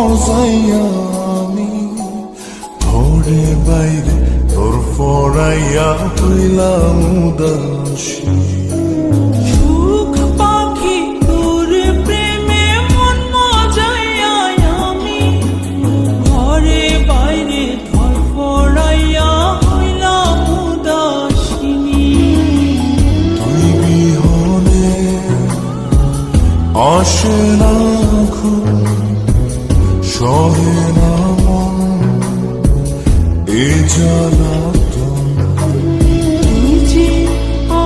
মজাইয়া আমি ঘরে বাইরে তোর ফরাইয়া হইলাম উদাসী। সুখ পাখি তোর প্রেমে মন মজাইয়া আমি ঘরে বাইরে ধরফরাইয়া হইলাম উদাসিনী। তুই বিহনে আসে না ঘুম, সহে না মন এ জ্বালাতন। তুই যে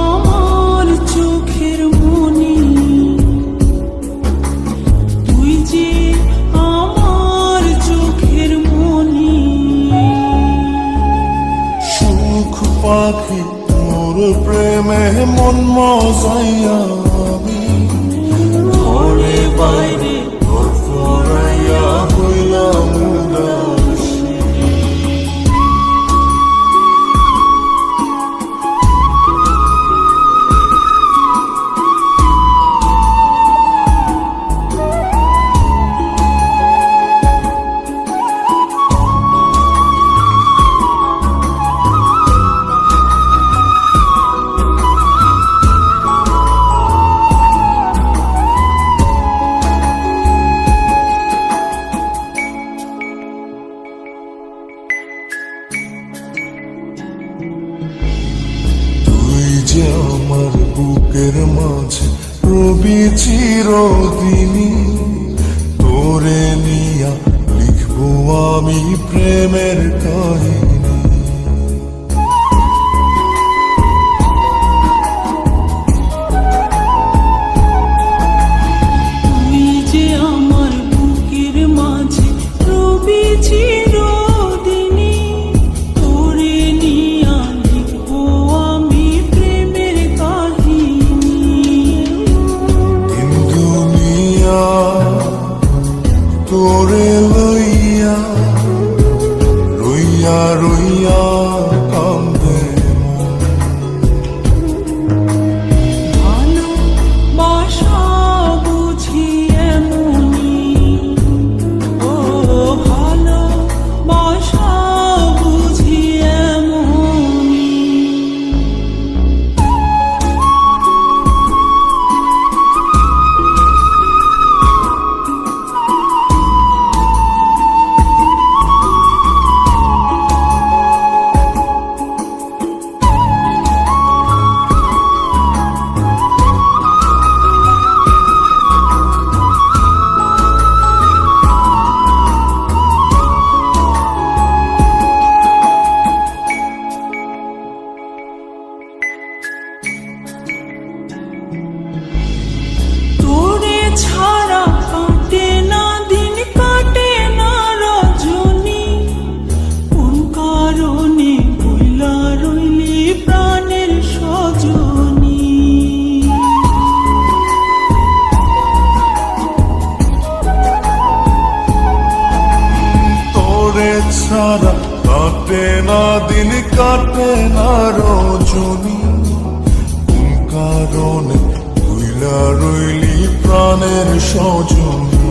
আমার চোখের মনি, তুই যে আমার চোখের মনি। সুখ পাখি তোর প্রেমে মন মজাইয়া আমি ঘরে বাইরে তোর ফরাইয়া হইলাম উদাসী। যে আমার বুকের মাঝে রবি চিরদিনই, তোরে নিয়া লিখবো আমি প্রেমের কাহিনী। তুই যে আমার বুকের মাঝে রবি চিরদিনই, তোরে নিয়া লিখবো আমি প্রেমের কাহিনী। দিন দুনিয়া তোরে লইয়া রইয়া রইয়া কান্দে মন। ভালোবাসা বুঝি এমনি, ও ভালোবাসা বুঝি এমনি। তোরে ছাড়া কাটে না দিন, কাটে না রজনী। কোন কারণে ভুলা রইলি প্রাণের সজনী। তোরে ছাড়া কাটে না দিন, কাটে না রজনী। কোন কারণে ভুইলা রইলি প্রাণের সজনী।